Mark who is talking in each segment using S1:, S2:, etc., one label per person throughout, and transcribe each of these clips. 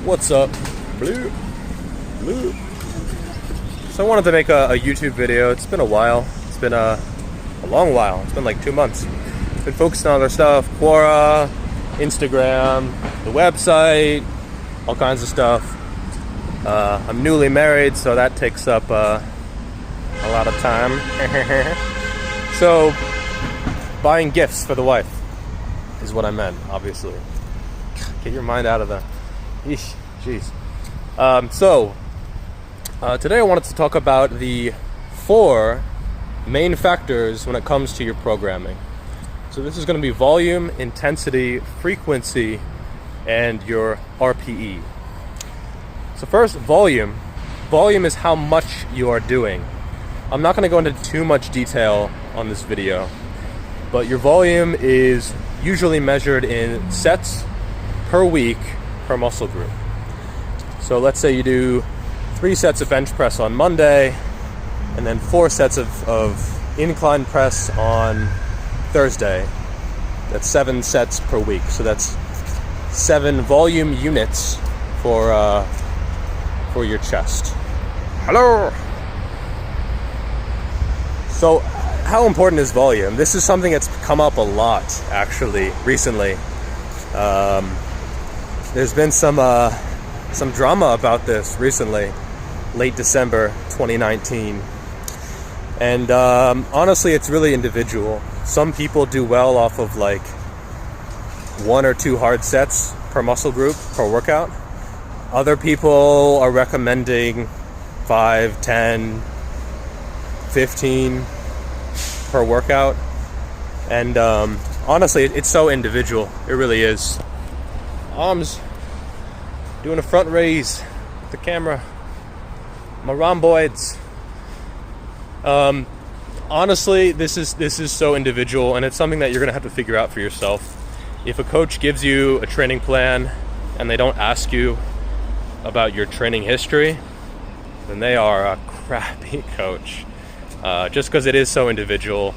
S1: What's up? Blue. So I wanted to make a YouTube video. It's been a while. It's been a long while. It's been like 2 months. Been focusing on other stuff. Quora, Instagram, the website, all kinds of stuff. I'm newly married, so that takes up a lot of time. So buying gifts for the wife is what I meant, obviously. Get your mind out of the... Jeez. Today I wanted to talk about the 4 main factors when it comes to your programming. So this is going to be volume, intensity, frequency, and your RPE. So first, volume. Volume is how much you are doing. I'm not going to go into too much detail on this video, but your volume is usually measured in sets per week per muscle group. So let's say you do 3 sets of bench press on Monday, and then 4 sets of incline press on Thursday. That's 7 sets per week. So that's 7 volume units for your chest. Hello. So how important is volume? This is something that's come up a lot actually recently. There's been some drama about this recently, late December 2019. And honestly, it's really individual. Some people do well off of like 1 or 2 hard sets per muscle group per workout. Other people are recommending 5, 10, 15 per workout. And honestly, it's so individual. It really is. Arms. Doing a front raise with the camera. My rhomboids. Honestly, this is so individual, and it's something that you're gonna have to figure out for yourself. If a coach gives you a training plan and they don't ask you about your training history, then they are a crappy coach. Just because it is so individual.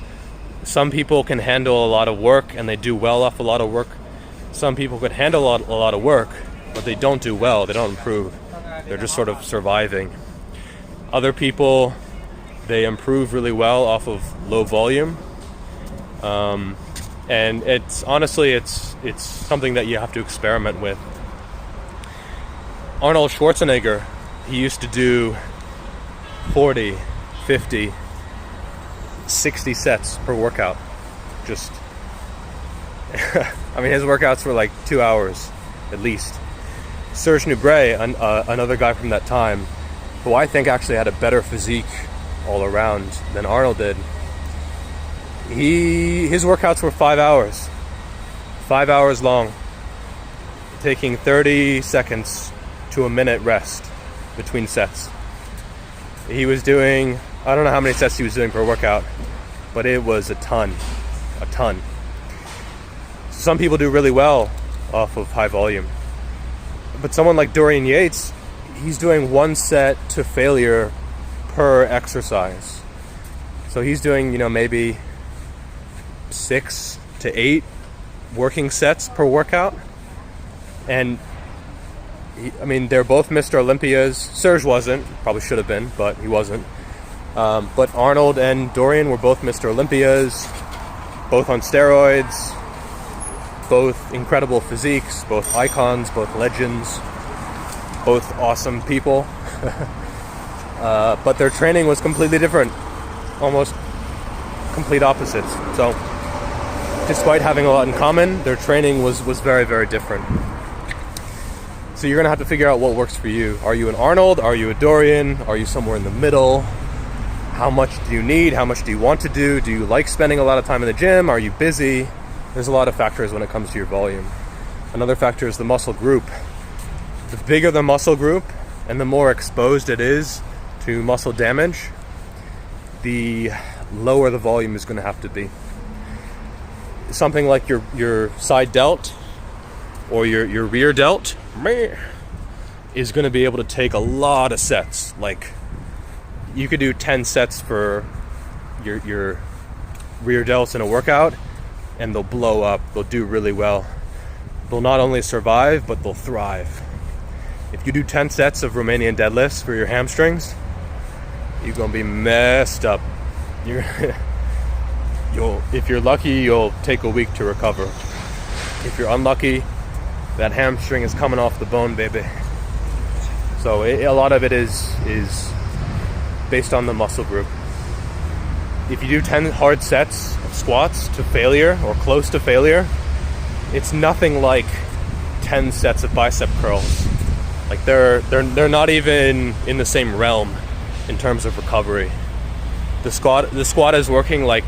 S1: Some people can handle a lot of work and they do well off a lot of work. Some people can handle a lot of work, but they don't do well, they don't improve. They're just sort of surviving. Other people, they improve really well off of low volume. And it's honestly, it's something that you have to experiment with. Arnold Schwarzenegger, he used to do 40, 50, 60 sets per workout. Just, I mean, his workouts were like 2 hours at least. Serge Nubret, another guy from that time, who I think actually had a better physique all around than Arnold did. His workouts were 5 hours. 5 hours long. Taking 30 seconds to a minute rest between sets. He was doing, I don't know how many sets he was doing per workout, but it was a ton. Some people do really well off of high volume. But someone like Dorian Yates, he's doing 1 set to failure per exercise. So he's doing, maybe 6 to 8 working sets per workout. And they're both Mr. Olympias. Serge wasn't, probably should have been, but he wasn't. But Arnold and Dorian were both Mr. Olympias, both on steroids, both incredible physiques, both icons, both legends, both awesome people. But their training was completely different, almost complete opposites. So despite having a lot in common, their training was very, very different. So you're gonna have to figure out what works for you. Are you an Arnold? Are you a Dorian? Are you somewhere in the middle? How much do you need? How much do you want to do? Do you like spending a lot of time in the gym? Are you busy? There's a lot of factors when it comes to your volume. Another factor is the muscle group. The bigger the muscle group and the more exposed it is to muscle damage, the lower the volume is going to have to be. Something like your side delt or your rear delt is going to be able to take a lot of sets. Like you could do 10 sets for your rear delts in a workout, and they'll blow up. They'll do really well. They'll not only survive, but they'll thrive. If you do 10 sets of Romanian deadlifts for your hamstrings, you're gonna be messed up. If you're lucky, you'll take a week to recover. If you're unlucky, that hamstring is coming off the bone, baby. So a lot of it is based on the muscle group. If you do 10 hard sets of squats to failure or close to failure, it's nothing like 10 sets of bicep curls. Like they're not even in the same realm in terms of recovery. The squat is working like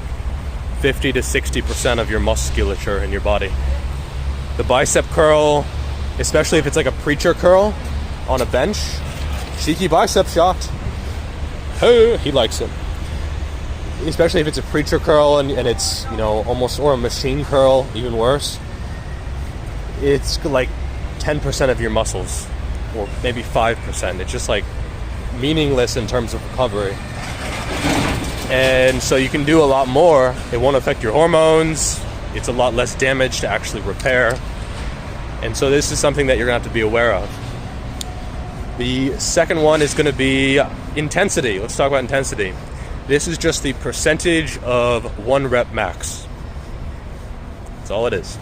S1: 50 to 60% of your musculature in your body. The bicep curl, especially if it's like a preacher curl on a bench, cheeky bicep shot. Hey, he likes it. Especially if it's a preacher curl and it's, you know, almost, or a machine curl, even worse. It's like 10% of your muscles, or maybe 5%. It's just like meaningless in terms of recovery. And so you can do a lot more. It won't affect your hormones. It's a lot less damage to actually repair. And so this is something that you're gonna have to be aware of. The second one is gonna be intensity. Let's talk about intensity. This is just the percentage of 1 rep max. That's all it is.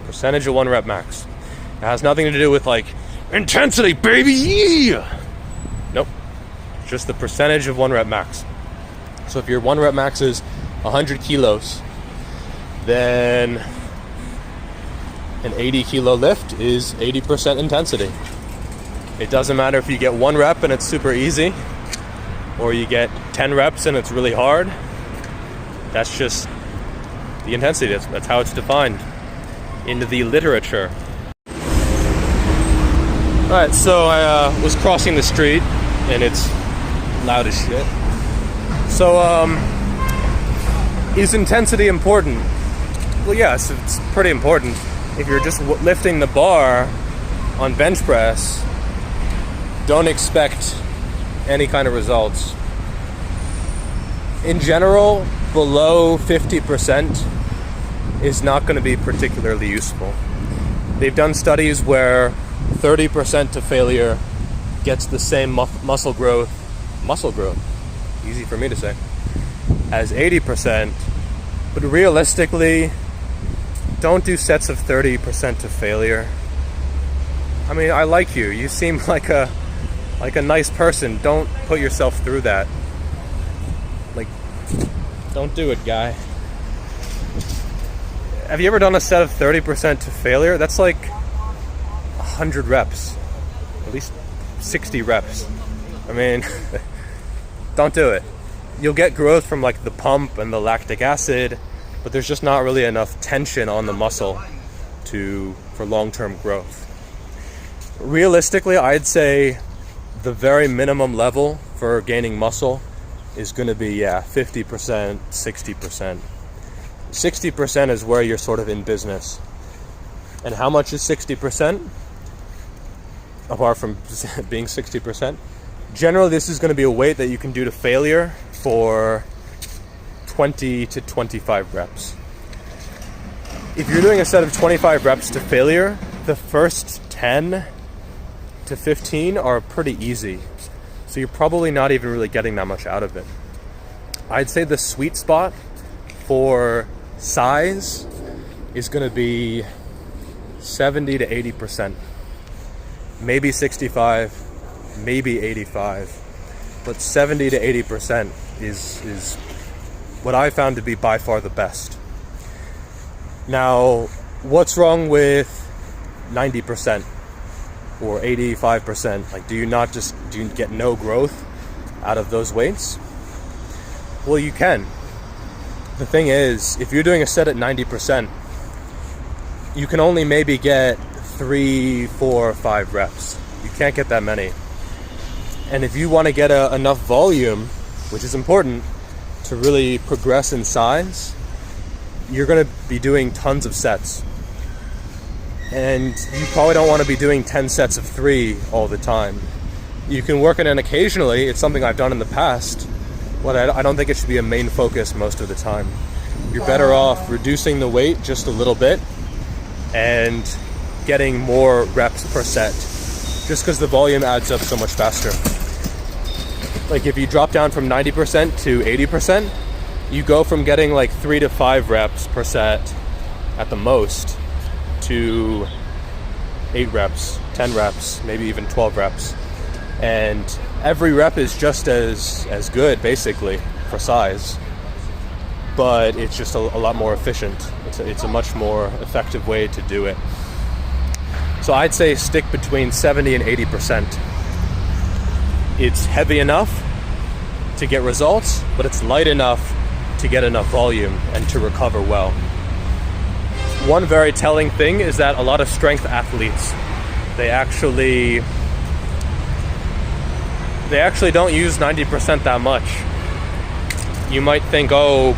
S1: Percentage of 1 rep max. It has nothing to do with like, intensity, baby! Yeah! Nope. Just the percentage of 1 rep max. So if your 1 rep max is 100 kilos, then an 80 kilo lift is 80% intensity. It doesn't matter if you get 1 rep and it's super easy, or you get 10 reps and it's really hard. That's just the intensity. That's how it's defined in the literature. Alright, so I was crossing the street and it's loud as shit. So, is intensity important? Well, yes, it's pretty important. If you're just lifting the bar on bench press, don't expect any kind of results. In general, below 50% is not going to be particularly useful. They've done studies where 30% to failure gets the same muscle growth, easy for me to say, as 80%, but realistically, don't do sets of 30% to failure. I mean, I like you. You seem like a nice person. Don't put yourself through that. Like, don't do it, guy. Have you ever done a set of 30% to failure? That's like 100 reps. At least 60 reps. I mean, don't do it. You'll get growth from like the pump and the lactic acid, but there's just not really enough tension on the muscle for long-term growth. Realistically, I'd say the very minimum level for gaining muscle is going to be 50%, 60%. 60% is where you're sort of in business. And how much is 60%? Apart from being 60%, generally this is going to be a weight that you can do to failure for 20 to 25 reps. If you're doing a set of 25 reps to failure, the first 10 to 15 are pretty easy. So you're probably not even really getting that much out of it. I'd say the sweet spot for size is going to be 70 to 80%. Maybe 65, maybe 85. But 70 to 80% is what I found to be by far the best. Now, what's wrong with 90% or 85%? Like, do you get no growth out of those weights? Well, you can. The thing is, if you're doing a set at 90%, you can only maybe get 3, 4, 5 reps. You can't get that many. And if you want to get enough volume, which is important to really progress in size, you're going to be doing tons of sets. And you probably don't want to be doing 10 sets of 3 all the time. You can work on it occasionally. It's something I've done in the past, but I don't think it should be a main focus most of the time. You're better off reducing the weight just a little bit and getting more reps per set. just because the volume adds up so much faster. Like if you drop down from 90% to 80%, you go from getting like 3 to 5 reps per set at the most to 8 reps, 10 reps, maybe even 12 reps. And every rep is just as good, basically, for size. But it's just a lot more efficient. It's a much more effective way to do it. So I'd say stick between 70 and 80%. It's heavy enough to get results, but it's light enough to get enough volume and to recover well. One very telling thing is that a lot of strength athletes, they actually don't use 90% that much. You might think, oh,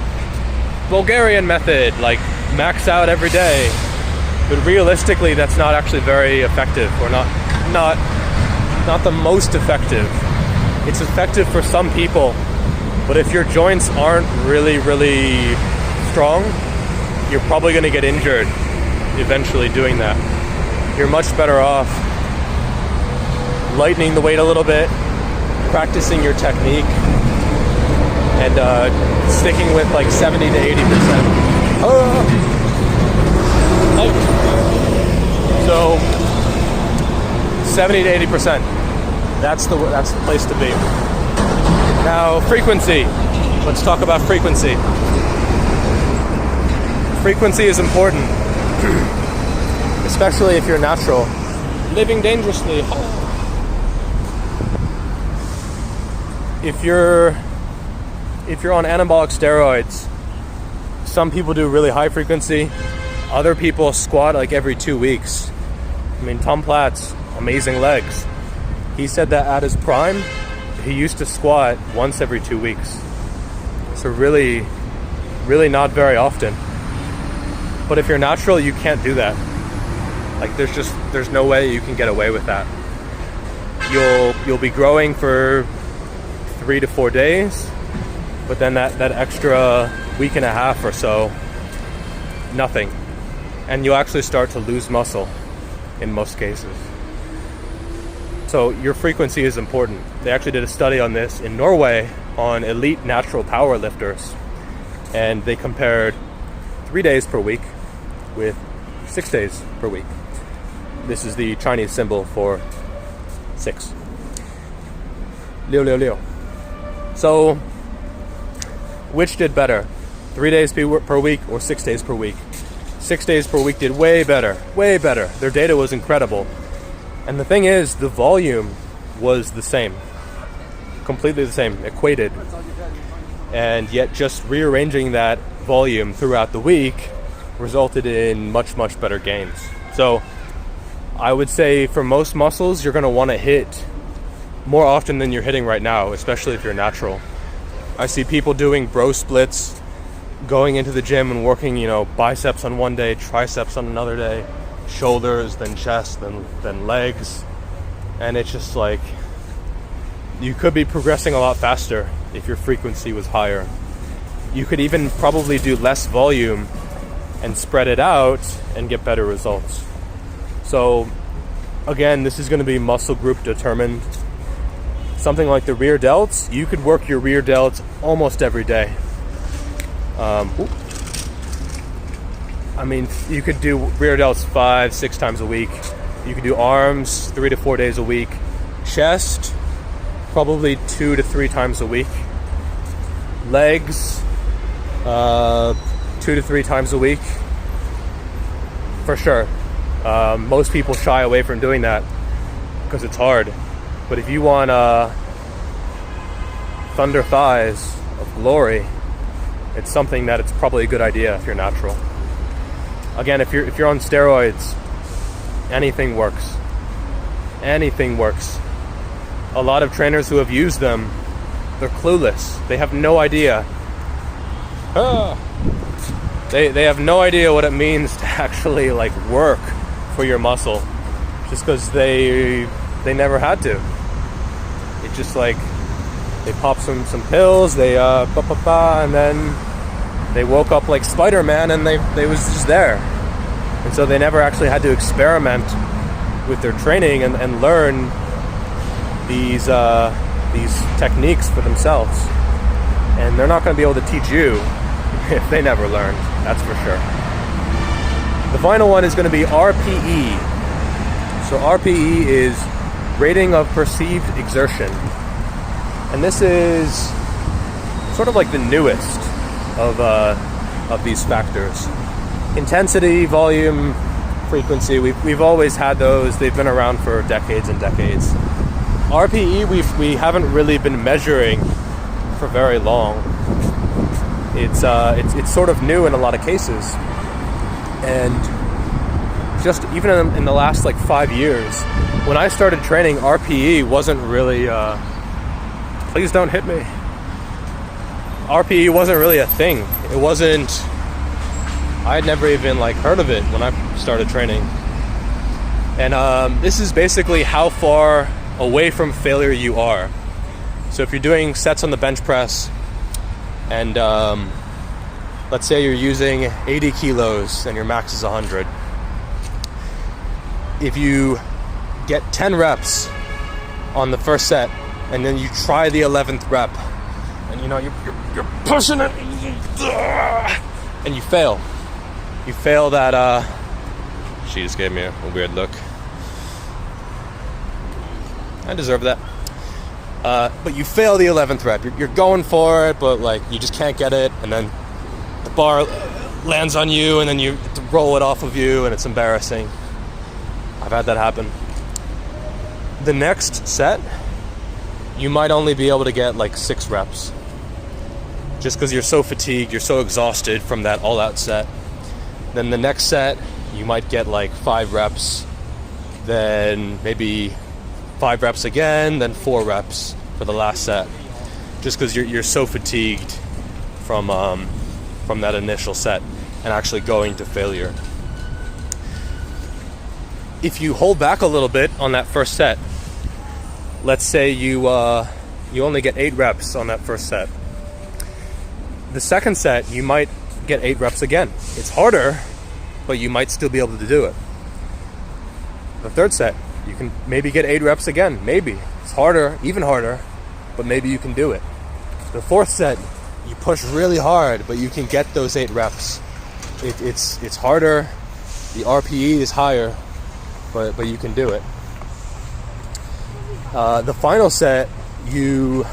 S1: Bulgarian method, like max out every day. But realistically, that's not actually very effective, or not the most effective. It's effective for some people, but if your joints aren't really, really strong, you're probably going to get injured eventually doing that. You're much better off lightening the weight a little bit, practicing your technique, and sticking with like 70 to 80%. So 70 to 80%. That's the place to be. Now, frequency. Let's talk about frequency. Frequency is important, especially if you're natural. Living dangerously. If you're on anabolic steroids, some people do really high frequency. Other people squat like every 2 weeks. I mean, Tom Platt's amazing legs. He said that at his prime, he used to squat once every 2 weeks. So really, really not very often. But if you're natural, you can't do that. Like there's no way you can get away with that. You'll be growing for 3 to 4 days, but then that extra week and a half or so, nothing. And you'll actually start to lose muscle in most cases. So your frequency is important. They actually did a study on this in Norway on elite natural power lifters, and they compared 3 days per week with 6 days per week. This is the Chinese symbol for 6. Liu, liu, liu. So which did better? 3 days per week or 6 days per week? 6 days per week did way better, way better. Their data was incredible. And the thing is, the volume was the same, completely the same, equated. And yet just rearranging that volume throughout the week resulted in much, much better gains. So I would say for most muscles, you're going to want to hit more often than you're hitting right now, especially if you're natural. I see people doing bro splits, going into the gym and working, biceps on one day, triceps on another day, shoulders, then chest, then legs. And it's just like, you could be progressing a lot faster if your frequency was higher. You could even probably do less volume and spread it out and get better results. So again, this is going to be muscle group determined. Something like the rear delts, you could work your rear delts almost every day. I mean, you could do rear delts 5-6 times a week. You could do arms 3 to 4 days a week. Chest, probably 2 to 3 times a week. Legs, 2 to 3 times a week. For sure. Most people shy away from doing that because it's hard. But if you want thunder thighs of glory, it's something that it's probably a good idea if you're natural. Again, if you're on steroids, anything works. Anything works. A lot of trainers who have used them, they're clueless. They have no idea. They have no idea what it means to actually work for your muscle, just because they never had to. It's just they pop some pills, they and then they woke up like Spider-Man and they was just there. And so they never actually had to experiment with their training and learn these techniques for themselves. And they're not going to be able to teach you if they never learned, that's for sure. The final one is going to be RPE. So RPE is rating of perceived exertion. And this is sort of like the newest of these factors. Intensity, volume, frequency, we've always had those. They've been around for decades and decades. RPE we haven't really been measuring for very long. It's sort of new in a lot of cases, and just even in the last like 5 years, when I started training, RPE wasn't really please don't hit me. RPE wasn't really a thing. It wasn't. I had never even like heard of it when I started training. And this is basically how far away from failure you are. So if you're doing sets on the bench press, and let's say you're using 80 kilos and your max is 100. If you get 10 reps on the first set, and then you try the 11th rep, and you know you're pushing it, and you fail. You fail that. She just gave me a weird look. I deserve that. But you fail the 11th rep. You're going for it, but like you just can't get it, and then the bar lands on you, and then you have to roll it off of you, and it's embarrassing. I've had that happen. The next set, you might only be able to get like 6 reps, just because you're so fatigued, you're so exhausted from that all-out set. Then the next set, you might get like 5 reps, then maybe 5 reps again, then 4 reps for the last set, just because you're so fatigued from that initial set and actually going to failure. If you hold back a little bit on that first set, let's say you only get 8 reps on that first set. The second set, you might get 8 reps again. It's harder, but you might still be able to do it. The third set, you can maybe get 8 reps again. Maybe. It's harder, even harder, but maybe you can do it. The fourth set, you push really hard, but you can get those 8 reps. It's harder, the RPE is higher, but you can do it. The final set, you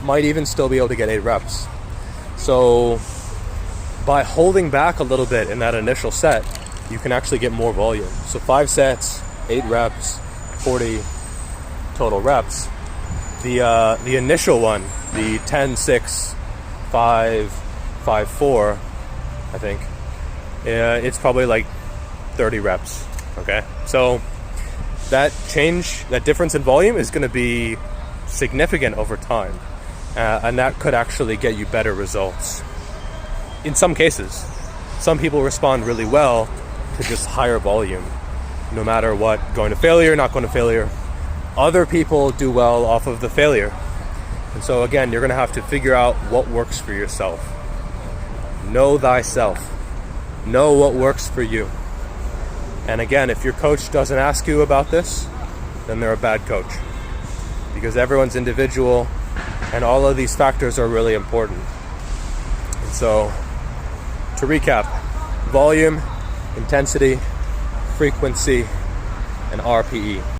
S1: might even still be able to get 8 reps. So by holding back a little bit in that initial set, you can actually get more volume. So 5 sets, 8 reps, 40 total reps. The initial one, the 10, 6, 5, 5, 4, I think, it's probably like 30 reps. Okay, so that difference in volume is going to be significant over time, and that could actually get you better results. In some cases, some people respond really well to just higher volume, no matter what, going to failure, not going to failure. Other people do well off of the failure. And so again, you're going to have to figure out what works for yourself. Know thyself. Know what works for you. And again, if your coach doesn't ask you about this, then they're a bad coach. Because everyone's individual, and all of these factors are really important. And so, to recap, volume, intensity, frequency, and RPE.